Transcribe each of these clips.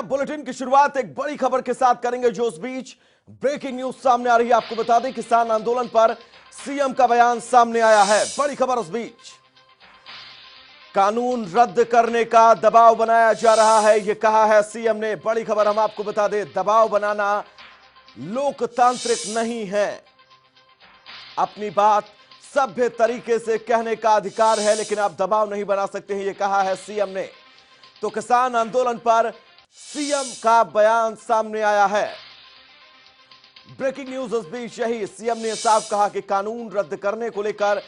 Bulletin की शुरुआत एक बड़ी खबर के साथ करेंगे जो इस बीच ब्रेकिंग न्यूज सामने आ रही है। आपको बता दें किसान आंदोलन पर सीएम का बयान सामने आया है। बड़ी खबर उस बीच कानून रद्द करने का दबाव बनाया जा रहा है, यह कहा है सीएम ने। बड़ी खबर हम आपको बता दें, दबाव बनाना लोकतांत्रिक नहीं है। अपनी बात सभ्य तरीके से कहने का अधिकार है, लेकिन आप दबाव नहीं बना सकते हैं, यह कहा है सीएम ने। तो किसान आंदोलन पर सीएम का बयान सामने आया है। ब्रेकिंग न्यूज इस बीच यही, सीएम ने साफ कहा कि कानून रद्द करने को लेकर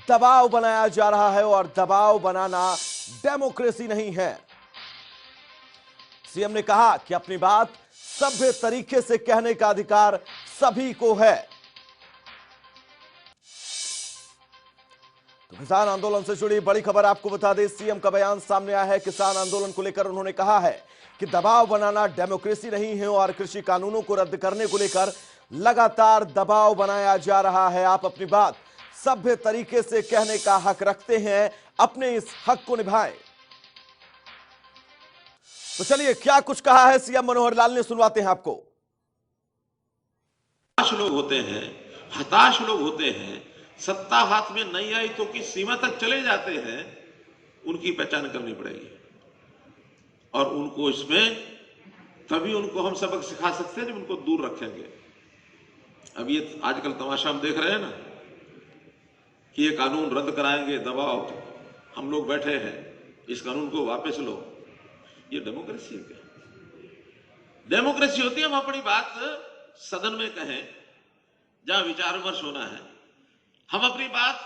दबाव बनाया जा रहा है और दबाव बनाना डेमोक्रेसी नहीं है। सीएम ने कहा कि अपनी बात सभ्य तरीके से कहने का अधिकार सभी को है। तो किसान आंदोलन से जुड़ी बड़ी खबर आपको बता दें, सीएम का बयान सामने आया है। किसान आंदोलन को लेकर उन्होंने कहा है कि दबाव बनाना डेमोक्रेसी नहीं है और कृषि कानूनों को रद्द करने को लेकर लगातार दबाव बनाया जा रहा है। आप अपनी बात सभ्य तरीके से कहने का हक रखते हैं, अपने इस हक को निभाएं। तो चलिए क्या कुछ कहा है सीएम मनोहर लाल ने, सुनवाते हैं आपको। लोग होते हैं, हताश लोग होते हैं, सत्ता हाथ में नहीं आई तो किस सीमा तक चले जाते हैं, उनकी पहचान करनी पड़ेगी। और उनको इसमें तभी उनको हम सबक सिखा सकते हैं जब उनको दूर रखेंगे। अब ये आजकल तमाशा हम देख रहे हैं ना कि ये कानून रद्द कराएंगे, दबाव, हम लोग बैठे हैं, इस कानून को वापस लो। ये डेमोक्रेसी है क्या? डेमोक्रेसी होती है हम अपनी बात सदन में कहें, जहां विचार विमर्श होना है, हम अपनी बात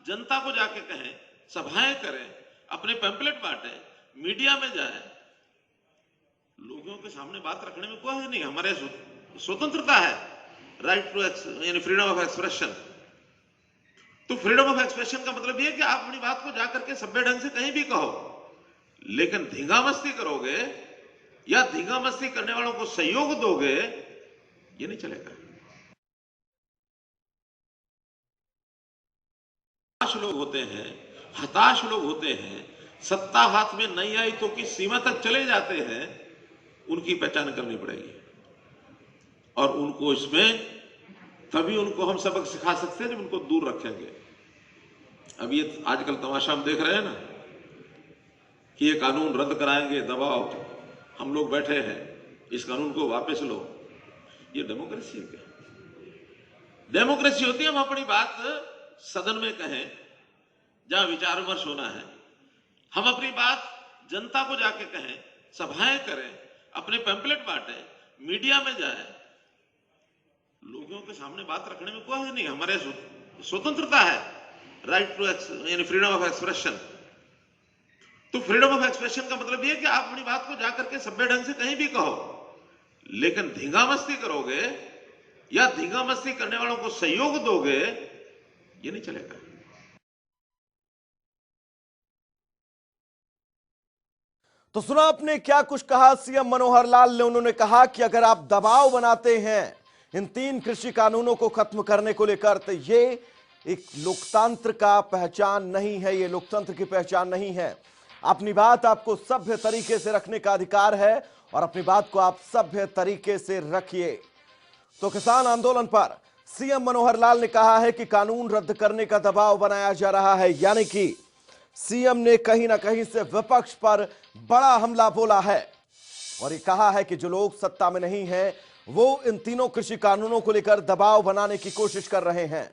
जनता को जाके कहें, सभाएं करें, अपने पैम्पलेट बांटें, मीडिया में जाएं, लोगों के सामने बात रखने में कोई नहीं। हमारे स्वतंत्रता है, राइट टू यानी फ्रीडम ऑफ एक्सप्रेशन। तो फ्रीडम ऑफ एक्सप्रेशन का मतलब यह कि आप अपनी बात को जाकर के सभ्य ढंग से कहीं भी कहो, लेकिन धींगा मस्ती करोगे या धींगा मस्ती करने वालों को सहयोग दोगे, ये नहीं चलेगा। लोग होते हैं, हताश लोग होते हैं, सत्ता हाथ में नहीं आई तो किस सीमा तक चले जाते हैं, उनकी पहचान करनी पड़ेगी। और उनको इसमें तभी उनको हम सबक सिखा सकते हैं जब उनको दूर रखेंगे। अब ये आजकल तमाशा हम देख रहे हैं ना कि ये कानून रद्द कराएंगे, दबाव, हम लोग बैठे हैं, इस कानून को वापस लो। ये डेमोक्रेसी है क्या? डेमोक्रेसी होती है हम अपनी बात सदन में कहें, जहां विचार विमर्श होना है, हम अपनी बात जनता को जाके कहें, सभाएं करें, अपने पैम्पलेट बांटें, मीडिया में जाएं, लोगों के सामने बात रखने में कोई नहीं। हमारे स्वतंत्रता है, राइट टू यानी फ्रीडम ऑफ एक्सप्रेशन। तो फ्रीडम ऑफ एक्सप्रेशन का मतलब यह कि आप अपनी बात को जाकर के सभ्य ढंग से कहीं भी कहो, लेकिन धींगा मस्ती करोगे या धींगा मस्ती करने वालों को सहयोग दोगे, ये नहीं चलेगा। तो सुना आपने क्या कुछ कहा सीएम मनोहर लाल ने। उन्होंने कहा कि अगर आप दबाव बनाते हैं इन 3 कृषि कानूनों को खत्म करने को लेकर, तो ये एक लोकतंत्र का पहचान नहीं है, ये लोकतंत्र की पहचान नहीं है। अपनी बात आपको सभ्य तरीके से रखने का अधिकार है और अपनी बात को आप सभ्य तरीके से रखिए। तो किसान आंदोलन पर सीएम मनोहर लाल ने कहा है कि कानून रद्द करने का दबाव बनाया जा रहा है, यानी कि सीएम ने कहीं ना कहीं से विपक्ष पर बड़ा हमला बोला है और ये कहा है कि जो लोग सत्ता में नहीं हैं वो इन तीनों कृषि कानूनों को लेकर दबाव बनाने की कोशिश कर रहे हैं।